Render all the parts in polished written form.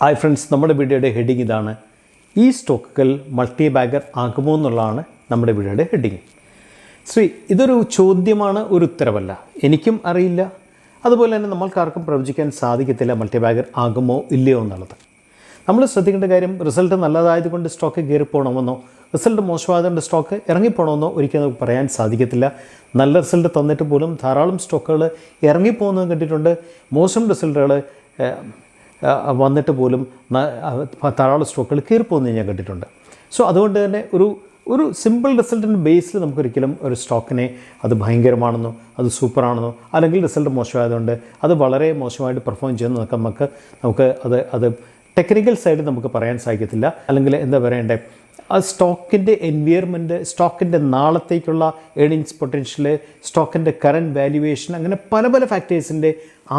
Hi friends, നമ്മുടെ വീഡിയോയുടെ heading ഇതാണ്. ഈ സ്റ്റോക്കുകൾ മൾട്ടി ബാഗർ ആകുമോ എന്നുള്ളതാണ് നമ്മുടെ വീഡിയോയുടെ ഹെഡിങ്. ഇതൊരു ചോദ്യമാണ്, ഒരു ഉത്തരവല്ല. എനിക്കും അറിയില്ല, അതുപോലെ തന്നെ നമ്മൾക്കാർക്കും പ്രവചിക്കാൻ സാധിക്കത്തില്ല മൾട്ടി ബാഗർ ആകുമോ ഇല്ലയോ എന്നുള്ളത്. നമ്മൾ ശ്രദ്ധിക്കേണ്ട കാര്യം, റിസൾട്ട് നല്ലതായതുകൊണ്ട് സ്റ്റോക്ക് കയറിപ്പോണമെന്നോ റിസൾട്ട് മോശമായതുകൊണ്ട് സ്റ്റോക്ക് ഇറങ്ങിപ്പോണമെന്നോ ഒരിക്കലും നമുക്ക് പറയാൻ സാധിക്കത്തില്ല. നല്ല റിസൾട്ട് തന്നിട്ട് പോലും ധാരാളം സ്റ്റോക്കുകൾ ഇറങ്ങിപ്പോകുന്നത് കണ്ടിട്ടുണ്ട്. മോശം റിസൾട്ടുകൾ വന്നിട്ട് പോലും ധാരാളം സ്റ്റോക്കുകൾ കയറിപ്പോകുന്നത് ഞാൻ കണ്ടിട്ടുണ്ട്. അതുകൊണ്ട് തന്നെ ഒരു സിമ്പിൾ റിസൾട്ടിൻ്റെ ബേസിൽ നമുക്കൊരിക്കലും ഒരു സ്റ്റോക്കിനെ അത് ഭയങ്കരമാണെന്നോ അത് സൂപ്പറാണെന്നോ അല്ലെങ്കിൽ റിസൾട്ട് മോശമായതുകൊണ്ട് അത് വളരെ മോശമായിട്ട് പെർഫോം ചെയ്യുന്ന നമുക്ക് അത് ടെക്നിക്കൽ സൈഡ് നമുക്ക് പറയാൻ സാധിക്കത്തില്ല. അല്ലെങ്കിൽ എന്താ പറയണ്ടേ, ആ സ്റ്റോക്കിൻ്റെ എൻവയർമെൻറ്റ്, സ്റ്റോക്കിൻ്റെ നാളത്തേക്കുള്ള ഏണിങ്സ് പൊട്ടൻഷ്യൽ, സ്റ്റോക്കിൻ്റെ കറൻറ്റ് വാല്യുവേഷൻ, അങ്ങനെ പല ഫാക്ടേഴ്സിൻ്റെ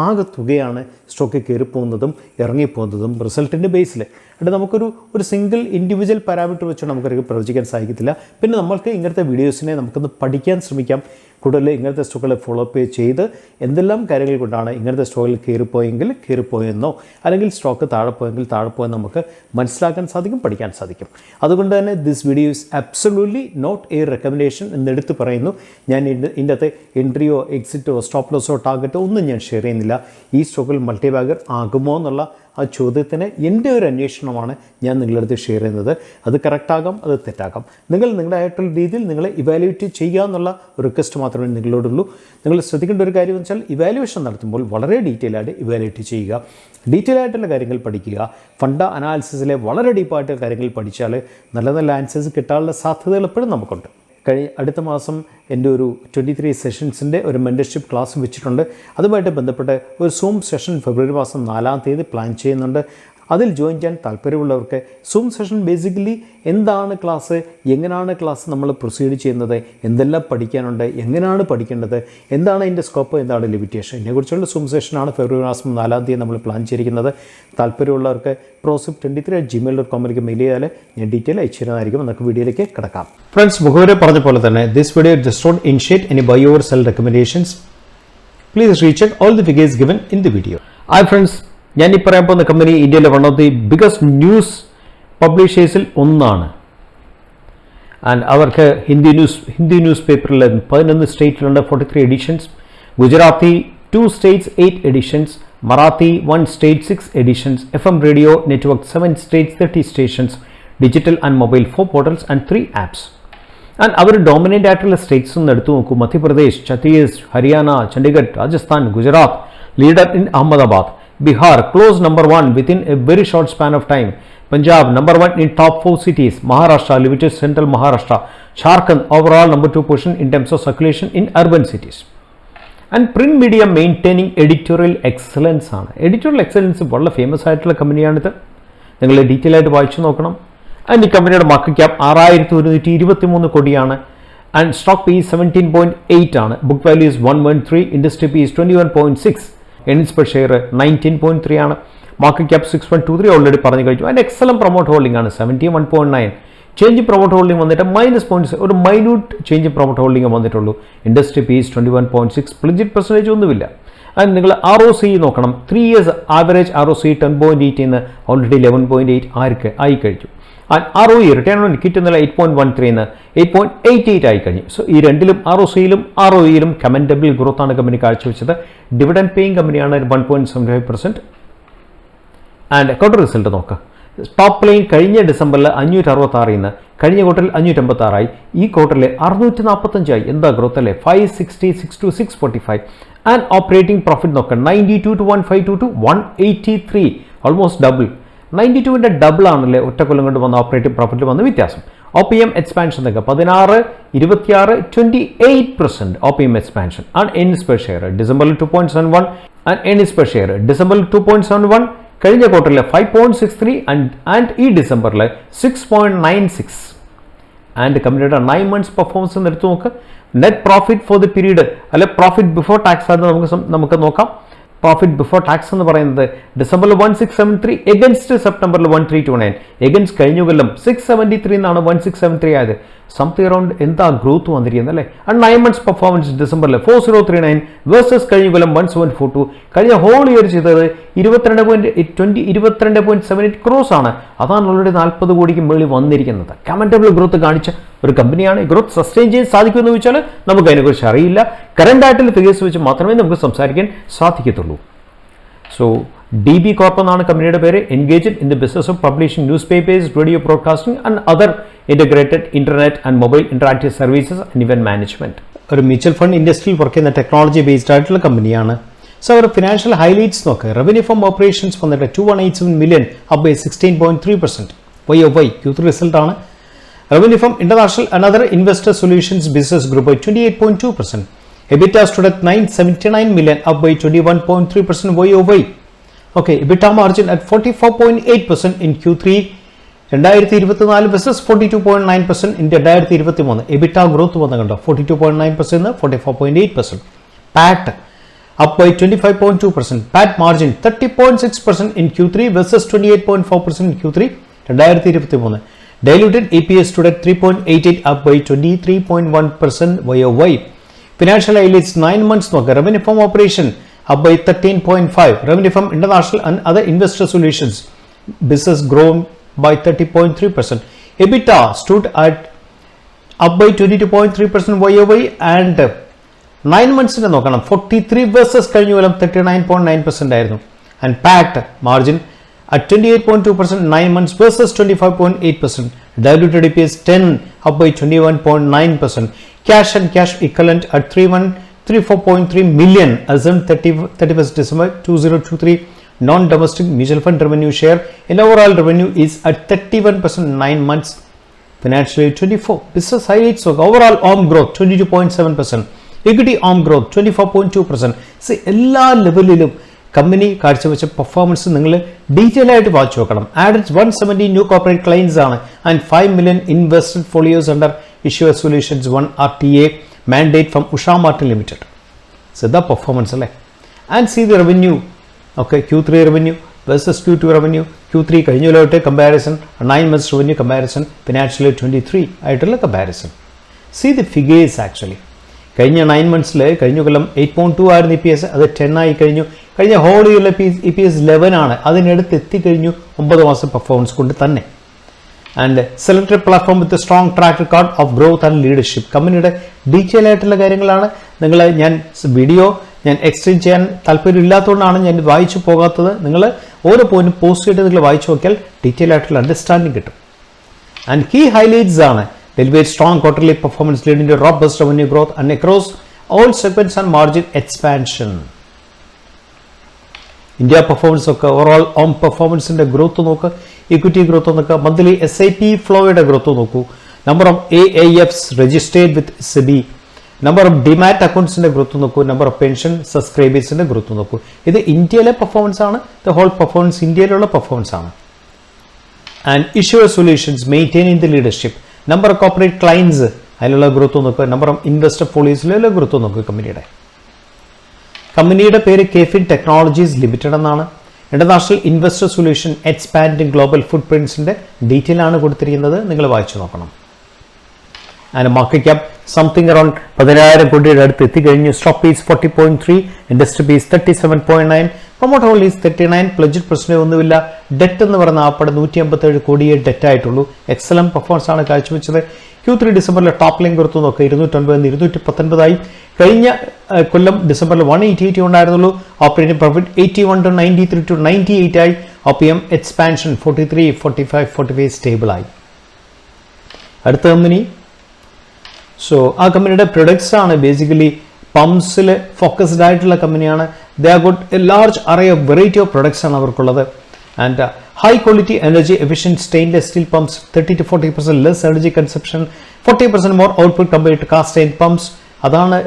ആകെ തുകയാണ് സ്റ്റോക്ക് കയറിപ്പോകുന്നതും ഇറങ്ങിപ്പോകുന്നതും റിസൾട്ടിൻ്റെ ബേസിൽ. എന്നിട്ട് നമുക്കൊരു സിംഗിൾ ഇൻഡിവിജ്വൽ പാരാമീറ്റർ വെച്ച് നമുക്കൊരു പ്രവചിക്കാൻ സാധിക്കത്തില്ല. പിന്നെ നമ്മൾക്ക് ഇങ്ങനത്തെ വീഡിയോസിനെ നമുക്കൊന്ന് പഠിക്കാൻ ശ്രമിക്കാം. കൂടുതൽ ഇങ്ങനത്തെ സ്റ്റോക്കുകളെ ഫോളോ അപ്പ് ചെയ്ത് എന്തെല്ലാം കാര്യങ്ങൾ കൊണ്ടാണ് ഇങ്ങനത്തെ സ്റ്റോക്കിൽ കയറിപ്പോയെന്നോ അല്ലെങ്കിൽ സ്റ്റോക്ക് താഴെപ്പോയെന്ന് നമുക്ക് മനസ്സിലാക്കാൻ സാധിക്കും, പഠിക്കാൻ സാധിക്കും. അതുകൊണ്ട് തന്നെ this video is absolutely not a recommendation എന്നെടുത്ത് പറയുന്നു. ഞാൻ ഇതിൻ്റെ അകത്ത് എൻട്രിയോ എക്സിറ്റോ സ്റ്റോപ്പ് ലോസോ ടാർഗറ്റോ ഒന്നും ഞാൻ ഷെയർ ചെയ്യുന്നില്ല. ഈ സ്റ്റോക്കിൽ മൾട്ടി ബാഗർ ആകുമോ എന്നുള്ള ആ ചോദ്യത്തിന് എൻ്റെ ഒരു അന്വേഷണമാണ് ഞാൻ നിങ്ങളുടെ അടുത്ത് ഷെയർ ചെയ്യുന്നത്. അത് കറക്റ്റാകാം, അത് തെറ്റാകാം. നിങ്ങളുടേതായിട്ടുള്ള രീതിയിൽ നിങ്ങളെ ഇവാലുവേറ്റ് ചെയ്യുക എന്നുള്ള റിക്വസ്റ്റ് മാത്രമേ നിങ്ങളോടുള്ളൂ. നിങ്ങൾ ശ്രദ്ധിക്കേണ്ട ഒരു കാര്യം എന്ന് വെച്ചാൽ, ഇവാലുവേഷൻ നടത്തുമ്പോൾ വളരെ ഡീറ്റെയിൽ ആയിട്ട് ഇവാലുവേറ്റ് ചെയ്യുക, ഡീറ്റെയിൽ ആയിട്ടുള്ള കാര്യങ്ങൾ പഠിക്കുക. ഫണ്ട അനാലിസിസിലെ വളരെ ഡീപ്പായിട്ടുള്ള കാര്യങ്ങൾ പഠിച്ചാൽ നല്ല ആൻസേഴ്സ് കിട്ടാനുള്ള സാധ്യതകൾ എപ്പോഴും നമുക്കുണ്ട്. അടുത്ത മാസം എൻ്റെ ഒരു 23 സെഷൻസിൻ്റെ ഒരു മെൻറ്റർഷിപ്പ് ക്ലാസ് വെച്ചിട്ടുണ്ട്. അതുമായിട്ട് ബന്ധപ്പെട്ട് ഒരു സൂം സെഷൻ ഫെബ്രുവരി മാസം 4-ാം തീയതി പ്ലാൻ ചെയ്യുന്നുണ്ട്. അതിൽ ജോയിൻ ചെയ്യാൻ താല്പര്യമുള്ളവർക്ക് സൂം സെഷൻ ബേസിക്കലി എന്താണ് ക്ലാസ്, എങ്ങനെയാണ് ക്ലാസ് നമ്മൾ പ്രൊസീഡ് ചെയ്യുന്നത്, എന്തെല്ലാം പഠിക്കാനുണ്ട്, എങ്ങനെയാണ് പഠിക്കേണ്ടത്, എന്താണ് അതിൻ്റെ സ്കോപ്പ്, എന്താണ് ലിമിറ്റേഷൻ, ഇതിനെക്കുറിച്ചുള്ള സൂം സെഷനാണ് ഫെബ്രുവരി മാസം 4-ാം തീയതി നമ്മൾ പ്ലാൻ ചെയ്തിരിക്കുന്നത്. താല്പര്യമുള്ളവർക്ക് prosip23@gmail.com മെയിൽ ചെയ്താൽ ഞാൻ ഡീറ്റെയിൽ അയച്ചു തരുന്നതായിരിക്കും. നമുക്ക് വീഡിയോയിലേക്ക് കിടക്കാം. ഫ്രണ്ട്സ്, മുഖവരെ പറഞ്ഞ പോലെ തന്നെ this video just don't initiate any buy or sell recommendations. Please recheck all the figures given in the video. Hi friends, ഞാൻ ഈ പറയാൻ പോകുന്ന കമ്പനി ഇന്ത്യയിലെ one of the biggest news പബ്ലിഷേഴ്സിൽ ഒന്നാണ്. ആൻഡ് അവർക്ക് ഹിന്ദി ന്യൂസ് പേപ്പറിൽ 11 സ്റ്റേറ്റിലുണ്ട് 43 editions, Gujarati 2 states 8 editions, Marathi 1 state 6 editions, FM radio network 7 states 30 stations, digital and mobile 4 portals and 3 apps. And our dominant ആയിട്ടുള്ള സ്റ്റേറ്റ്സ് ഒന്ന് എടുത്തു നോക്കൂ. Madhya Pradesh, Chhattisgarh, Haryana, Chandigarh, Rajasthan, Gujarat, leader in Ahmedabad, Bihar close number 1 within a very short span of time. Punjab number 1 in top 4 cities. Maharashtra, limited central Maharashtra. Jharkhand overall number 2 position in terms of circulation in urban cities. And print media maintaining editorial excellence ആണ്. Editorial excellence വളരെ famous ആയിട്ടുള്ള കമ്പനിയാണിത്. നിങ്ങൾ detail ആയിട്ട് വായിച്ചു നോക്കണം. And ഈ കമ്പനിയുടെ market cap 6123 കോടിയാണ്. ആൻഡ് സ്റ്റോക്ക് പി 17.8 ആണ്. Book value is 113, industry P is 21.6, earnings per share 19.3 ആണ്. മാർക്കറ്റ് ക്യാപ്പ് 6.23 ഓൾറെഡി പറഞ്ഞു കഴിഞ്ഞു. ആൻഡ് എക്സലന്റ് പ്രൊമോട്ട് ഹോൾഡിംഗ് ആണ് 71.9. ചേഞ്ച് ഇൻ പ്രൊമോട്ട് ഹോൾഡിംഗ് വന്നിട്ട് -0.6, ഒരു minute change in promote holding വന്നിട്ടുള്ളൂ. ഇൻഡസ്ട്രി പി ഇസ് 21.6, പ്ലിജിറ്റ് പെർസെൻറ്റേജ് ഒന്നുമില്ല. And നിങ്ങൾ ROC നോക്കണം. 3 years ആവറേജ് ROC 10.8 നിന്ന് ഓൾറെഡി 11.8 ആയി കഴിഞ്ഞു. And ROE return on equity എന്നുള്ള 8.13 നിന്ന് 8.88 ആയി കഴിഞ്ഞു. ഈ രണ്ടിലും ROCയിലും ROEയിലും കമൻറ്റബിൾ ഗ്രോത്താണ് കമ്പനി കാഴ്ചവെച്ചത്. ഡിവിഡൻഡ് പേയിങ് കമ്പനിയാണ് 1.75%. ആൻഡ് ക്വാർട്ടർ റിസൾട്ട് നോക്കുക. ടോപ്പ് ലൈൻ കഴിഞ്ഞ ഡിസംബറിൽ 566 നിന്ന് കഴിഞ്ഞ ക്വാർട്ടറിൽ 556 ഈ ക്വാർട്ടറിൽ 645 എന്താ ഗ്രോത്ത് അല്ലേ, 566 to 645. ആൻഡ് ഓപ്പറേറ്റിംഗ് പ്രോഫിറ്റ് നോക്കുക, 92 to 152 to 183, ഓൾമോസ്റ്റ് ഡബിൾ. 92ൻ്റെ ഡബിൾ ആണല്ലേ ഒറ്റ കൊല്ലം കൊണ്ട് വന്ന ഓപ്പറേറ്റിംഗ് പ്രോഫിറ്റിൽ വന്ന വ്യത്യാസം. OPM എക്സ്പാൻഷൻ നോക്കുക, 16, 26, 28% OPM expansion. And earnings per share ഡിസംബറിൽ 2.71 ആൻഡ് എർണിങ്സ് പെർ ഷെയർ ഡിസംബറിൽ 2.71, കഴിഞ്ഞ ക്വാർട്ടറിൽ 5.63 ആൻഡ് ഈ ഡിസംബറിൽ 6.96. ആൻഡ് കമ്പനിയുടെ 9 months പെർഫോമൻസ് എന്ന് എടുത്തു നോക്കുക. Net profit for the period അല്ലെ പ്രോഫിറ്റ് ബിഫോർ ടാക്സ് അത് നമുക്ക് നോക്കാം. പ്രോഫിറ്റ് ബിഫോർ ടാക്സ് എന്ന് പറയുന്നത് ഡിസംബറിൽ 1673 എഗൻസ്റ്റ് സെപ്റ്റംബറിൽ 1329 എഗൻസ്റ്റ് കഴിഞ്ഞ കൊല്ലം 673 എന്നാണ് 1673 ആയത്. സംതിങ് അറൗണ്ട് എന്താ ഗ്രോത്ത് വന്നിരിക്കുന്നത് അല്ലേ. ആൻഡ് 9 months പെർഫോമൻസ് ഡിസംബറിൽ 4039 വേഴ്സസ് കഴിഞ്ഞ കൊല്ലം 1742. കഴിഞ്ഞ ഹോൾ ഇയർ ചെയ്തത് 22.78 crores ആണ്. അതാണ് ഓൾറെഡി 40 കോടിക്ക് മുകളിൽ വന്നിരിക്കുന്നത്. കമന്റബിൾ ഗ്രോത്ത് കാണിച്ച ഒരു കമ്പനിയാണ്. ഗ്രോത്ത് സസ്റ്റെയിൻ ചെയ്യാൻ സാധിക്കുമെന്ന് ചോദിച്ചാൽ നമുക്ക് അതിനെക്കുറിച്ച് അറിയില്ല. കറണ്ട് ആയിട്ടുള്ള ഫിഗേഴ്സ് വെച്ച് മാത്രമേ നമുക്ക് സംസാരിക്കാൻ സാധിക്കത്തുള്ളൂ. സോ DB Corp എന്നാണ് കമ്പനിയുടെ പേര്. Engaged in the business of publishing newspapers, radio broadcasting and other integrated internet and mobile interactive services and event management. ഒരു മ്യൂച്വൽ ഫണ്ട് ഇൻഡസ്ട്രിയിൽ വർക്ക് ചെയ്യുന്ന ടെക്നോളജി ബേസ്ഡ് ആയിട്ടുള്ള കമ്പനിയാണ്. സോ അവർ ഫിനാൻഷ്യൽ ഹൈലൈറ്റ്സ് നോക്ക്. റവന്യൂ ഫ്രം ഓപ്പറേഷൻസ് വന്നിട്ട് 2187 million, up by 16.3%. YoY Q3 result ആണ്. Revenue from international and other investor solutions business grew by 28.2%. EBITDA stood at 979 million, up by 21.3% YoY. Okay, EBITDA margin at 44.8% in Q3 2024 versus 42.9% in 2023. EBITDA growth വന്നു കണ്ടോ, 42.9% 44.8%. PAT up by 25.2%. PAT margin 30.6% in Q3 versus 28.4% in Q3 2023. Diluted EPS stood at 3.88, up by 23.1% YoY. Financial highlights 9 months നോക്കുക. Revenue from operation up by 13.5. Revenue from international and other investor solutions business grown by 30.3%. EBITDA stood at up by 22.3% YoY and 9 months നോക്കണം 43 versus കഴിഞ്ഞ കൊല്ലം 39.9% ആയിരുന്നു. And PAT margin at 28.2% 9 months versus 25.8%. Diluted EPS 10, up by 21.9%. Cash and cash equivalent at 3134.3 million as on 31st December 2023. Non-domestic mutual fund revenue share in overall revenue is at 31% 9 months financial year 24. Business highlights of overall ARM growth 22.7%. Equity ARM growth 24.2%. See, എല്ലാ ലെവലിലും company കാഴ്ചവെച്ച performance നിങ്ങൾ detail ആയിട്ട് വായിച്ചു നോക്കണം. Added 170 new corporate clients ആണ് and 5 million invested folios under issuer solutions 1 RTA mandate from Usha Martin Limited. So the performance alle. And see the revenue. Okay, Q3 revenue versus Q2 revenue. Q3 കഴിഞ്ഞ കൊല്ലത്തെ comparison, 9 months revenue comparison, financial year 23 ആയിട്ടുള്ള comparison. See the figures actually. കഴിഞ്ഞ 9 monthsൽ കഴിഞ്ഞ കൊല്ലം 8.2 ആയിരുന്നു EPS, അത് 10 ആയി കഴിഞ്ഞു. കഴിഞ്ഞ ഹോൾ ഇയറിലെ EPS 11 ആണ്. അതിനടുത്ത് എത്തിക്കഴിഞ്ഞു 9 മാസം പെർഫോമൻസ് കൊണ്ട് തന്നെ. And selected platform with strong track record of growth and leadership. കമ്പനിയുടെ ഡീറ്റെയിൽ ആയിട്ടുള്ള കാര്യങ്ങളാണ്. ഞാൻ വീഡിയോ എക്സ്റ്റെൻഡ് ചെയ്യാൻ താല്പര്യമില്ലാത്തതുകൊണ്ടാണ് ഞാൻ വായിച്ചു പോകാത്തത്. നിങ്ങൾ ഓരോ പോയിന്റും പോസ്റ്റ് ചെയ്തിട്ട് നിങ്ങൾ വായിച്ചു നോക്കിയാൽ ഡീറ്റെയിൽ ആയിട്ടുള്ള അണ്ടർസ്റ്റാൻഡിങ് കിട്ടും. ആൻഡ് കീ ഹൈലൈറ്റ്സ് ആണ് delivered strong quarterly performance leading to robust revenue growth and across all segments and margin expansion. India performance ഒക്കെ ഓവറോൾ ഓം പെർഫോമൻസിന്റെ ഗ്രോത്ത് നോക്കുക, ഇക്വിറ്റി ഗ്രോത്ത് നോക്കുക, മന്ത്ലി SIP ഫ്ലോയുടെ ഗ്രോത്ത് നോക്കൂ, number of AIFs registered with SEBI, number of demat അക്കൗണ്ട്സിന്റെ growth നോക്കൂ, number of pension സബ്സ്ക്രൈബേഴ്സിന്റെ growth നോക്കൂ. ഇത് ഇന്ത്യയിലെ പെർഫോമൻസ് ആണ്. ദ ഹോൾ പെർഫോമൻസ് ഇന്ത്യയിലുള്ള പെർഫോമൻസ് ആണ്. And issuer solutions maintaining the leadership, number of corporate clients അതിലുള്ള ഗ്രോത്ത് നോക്കുക, നമ്പർ ഓഫ് ഇൻവെസ്റ്റർ പോളിസിലുള്ള ഗ്രോത്ത് നോക്കുക. കമ്പനിയുടെ പേര് Eqtfx ടെക്നോളജീസ് ലിമിറ്റഡ് എന്നാണ്. International investor solution expanding global foot പ്രിന്റ്സിന്റെ ഡീറ്റെയിൽ ആണ് കൊടുത്തിരിക്കുന്നത്. നിങ്ങൾ വായിച്ചു നോക്കണം. And market cap something around 10,000 കോടിയുടെ അടുത്ത് എത്തിക്കഴിഞ്ഞു. Stock PEs 40.3, industry PEs 37.9, promoter holders 39, pledged പ്രശ്നം ഒന്നുമില്ല. ഡെറ്റ് എന്ന് പറഞ്ഞ ആപ്പടെ 157 കോടിയെ ഡെറ്റ് ആയിട്ടുള്ളൂ. എക്സലന്റ് പെർഫോമൻസ് ആണ് കാഴ്ചവെച്ചത്. Q3 ഡിസംബറിലെ ടോപ്പ് ലൈൻ കൊടുത്തു നോക്കുക, 209 219 കഴിഞ്ഞ കൊല്ലം ഡിസംബറിൽ 188 ഉണ്ടായിരുന്നുള്ളൂ. ഓപ്പറേറ്റിംഗ് പ്രോഫിറ്റ് 81 to 93 to 98 ആയി. OPM എക്സ്പാൻഷൻ 43, 45, 45 സ്റ്റേബിൾ ആയി. അടുത്ത കമ്പനി, സോ ആ കമ്പനിയുടെ പ്രൊഡക്ട്സ് ആണ് ബേസിക്കലി പമ്പ്സിൽ ഫോക്കസ്ഡ് ആയിട്ടുള്ള കമ്പനിയാണ്. They are good A large array of variety of products ആണ് അവർക്കുള്ളത്. And high quality energy efficient stainless steel pumps, 30 to 40% less energy consumption, 40% more output compared to cast iron pumps. അതാണ്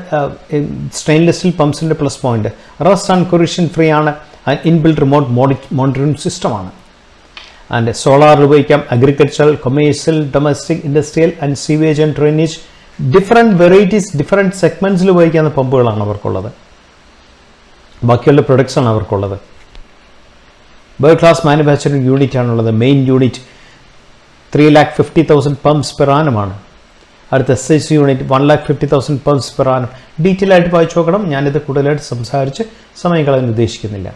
stainless steel പമ്പ്സിന്റെ plus point. Rust and corrosion free ആണ്. And inbuilt remote monitoring system ആണ്. And solar ഉപയോഗിക്കാം, agricultural, commercial, domestic, industrial and sewage and drainage, different varieties different സെഗ്മെന്റ്സിൽ ഉപയോഗിക്കുന്ന പമ്പുകളാണ് അവർക്കുള്ളത്. ബാക്കിയുള്ള പ്രൊഡക്ട്സാണ് അവർക്കുള്ളത്. വേൾഡ് ക്ലാസ് മാനുഫാക്ചറിംഗ് യൂണിറ്റ് ആണുള്ളത്. മെയിൻ യൂണിറ്റ് 3,50,000 പംപ്സ് പെർ ആനമാണ്. അടുത്ത SIC unit 1,50,000 pumps per annum. Detail ആയിട്ട് വായിച്ചു നോക്കണം. ഞാനിത് കൂടുതലായിട്ട് സംസാരിച്ച് സമയം കളയാൻ ഉദ്ദേശിക്കുന്നില്ല.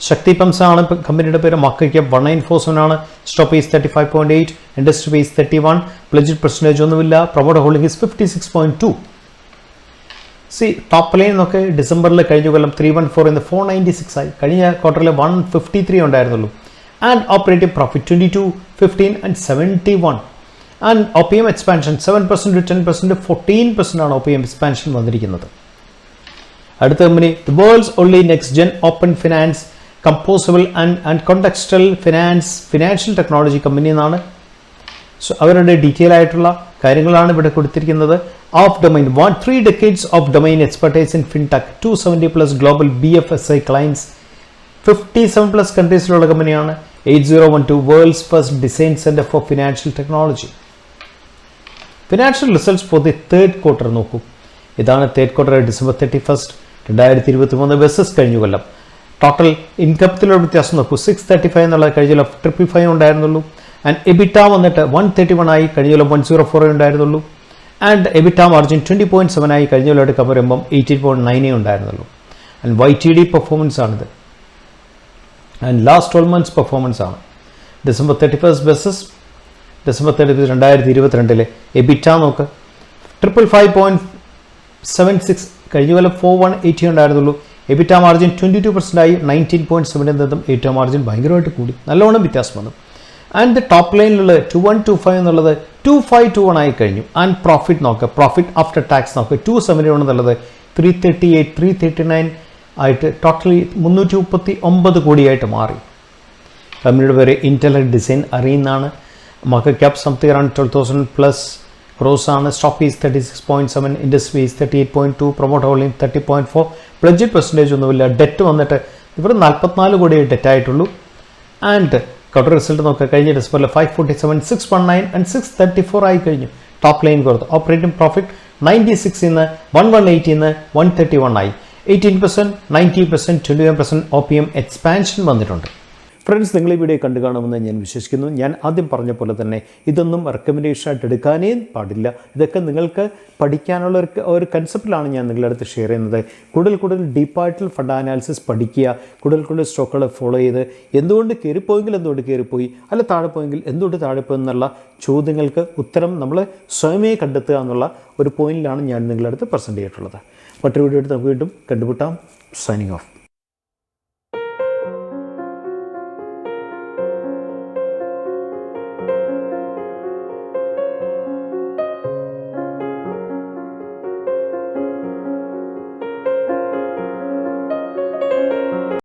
ശക്തി പംപ്സ് ആണ് കമ്പനിയുടെ പേര്. മാർക്കറ്റ് ക്യാപ്പ് 1,947 ആണ്. Stock is 35.8, industry base 31, pledged percentage ഒന്നുമില്ല. Promoter holding is 56.2. Top line എന്നൊക്കെ ഡിസംബറിൽ കഴിഞ്ഞ കൊല്ലം 314 ഇന്ന് 496 ആയി. കഴിഞ്ഞ ക്വാർട്ടറിൽ 153 ഉണ്ടായിരുന്നുള്ളൂ. And operating profit 22, 15 and 71. And OPM expansion 7% to 10%, 14% ആണ് OPM എക്സ്പാൻഷൻ വന്നിരിക്കുന്നത്. അടുത്ത company the world's only next gen open finance composable and contextual financial technology company എന്നാണ്. സോ അവരുടെ ഡീറ്റെയിൽ ആയിട്ടുള്ള കാര്യങ്ങളാണ് ഇവിടെ കൊടുത്തിരിക്കുന്നത്. Of domain 3 decades of domain expertise in fintech, 270+ global BFSI clients, 57+ കൺട്രീസിലുള്ള കമ്പനിയാണ്. 8012 world's first design centre for financial technology. Financial results for the third quarter നോക്കൂ. ഇതാണ് തേർഡ് ക്വാർട്ടർ ഡിസംബർ 31, 2023 വെസസ് കഴിഞ്ഞ കൊല്ലം. ടോട്ടൽ ഇൻകത്തിലുള്ള വ്യത്യാസം നോക്കൂ. 635 എന്നുള്ള കഴിഞ്ഞ കൊല്ലം 555 ഉണ്ടായിരുന്നുള്ളൂ. ആൻഡ് എബിറ്റ വന്നിട്ട് 131 ആയി. കഴിഞ്ഞ കൊല്ലം 104 ഉണ്ടായിരുന്നുള്ളൂ. ആൻഡ് എബിറ്റ മാർജിൻ 20.7 ആയി. കഴിഞ്ഞ കൊല്ലമായിട്ട് കമ്പയർ ചെയ്യുമ്പം 18.9 ഉണ്ടായിരുന്നുള്ളൂ. ആൻഡ് YTD പെർഫോമൻസ് ആണിത്. ആൻഡ് ലാസ്റ്റ് 12 months പെർഫോമൻസ് ആണ്. ഡിസംബർ 31 വെസസ് ഡിസംബർ 31 2022 എബിറ്റ നോക്ക് 555.76. കഴിഞ്ഞ കൊല്ലം 4180 ഉണ്ടായിരുന്നുള്ളൂ. എബിറ്റ മാർജിൻ 22% ആയി. 19.7 നിന്നും ഏറ്റവും മാർജിൻ ഭയങ്കരമായിട്ട് കൂടി, നല്ലോണം വ്യത്യാസം വന്നു. ആൻഡ് ടോപ്പ് ലൈനിലുള്ള 2125 എന്നുള്ളത് 2521 ആയി കഴിഞ്ഞു. ആൻഡ് പ്രോഫിറ്റ് നോക്കുക, പ്രോഫിറ്റ് ആഫ്റ്റർ ടാക്സ് നോക്കുക 271 എന്നുള്ളത് 338, 339 ആയിട്ട് ടോട്ടലി 339 കോടിയായിട്ട് മാറി. കമ്പനിയുടെ പേര് ഇന്റലക്ട് ഡിസൈൻ അറിയുന്നതാണ്. Market cap something around 12,000+ crores ആണ്. Stock is 36.7, industry is 38.2, promoter holding 30.4, pledged percentage ഒന്നുമില്ല. ഡെറ്റ് വന്നിട്ട് ഇവിടെ 44 കോടിയേ ഡെറ്റ് ആയിട്ടുള്ളൂ. ആൻഡ് ക്വാർട്ടർ റിസൾട്ട് നോക്കുക. കഴിഞ്ഞ ഡിസംബറിൽ 547, 619 and 634 ആയി കഴിഞ്ഞു. ടോപ്പ് ലൈൻ കൊടുത്തു. ഓപ്പറേറ്റിംഗ് പ്രോഫിറ്റ് 96 നിന്ന് 118 നിന്ന് 131 ആയി. 18%, 90%, 21% OPM എക്സ്പാൻഷൻ വന്നിട്ടുണ്ട്. ഫ്രണ്ട്സ്, നിങ്ങൾ ഈ വീഡിയോ കണ്ടു കാണുമെന്ന് ഞാൻ വിശ്വസിക്കുന്നു. ഞാൻ ആദ്യം പറഞ്ഞ പോലെ തന്നെ ഇതൊന്നും റെക്കമെൻഡേഷനായിട്ട് എടുക്കാനേ പാടില്ല. ഇതൊക്കെ നിങ്ങൾക്ക് പഠിക്കാനുള്ള ഒരു കൺസെപ്റ്റിലാണ് ഞാൻ നിങ്ങളുടെ അടുത്ത് ഷെയർ ചെയ്യുന്നത്. കൂടുതൽ ഡീപ്പായിട്ടുള്ള ഫണ്ട് അനാലിസിസ് പഠിക്കുക. കൂടുതൽ സ്റ്റോക്കുകൾ ഫോളോ ചെയ്ത് എന്തുകൊണ്ട് കയറിപ്പോയെങ്കിൽ എന്തുകൊണ്ട് കയറിപ്പോയി, അല്ല താഴെ പോയെങ്കിൽ എന്തുകൊണ്ട് താഴെ പോയി എന്നുള്ള ചോദ്യങ്ങൾക്ക് ഉത്തരം നമ്മൾ സ്വയമേ കണ്ടെത്തുക എന്നുള്ള ഒരു പോയിന്റിലാണ് ഞാൻ നിങ്ങളുടെ അടുത്ത് പ്രസൻറ്റ് ചെയ്തിട്ടുള്ളത്. മറ്റൊരു വീഡിയോ എടുത്ത് നമുക്ക് വീണ്ടും കണ്ടുമുട്ടാം. Signing off.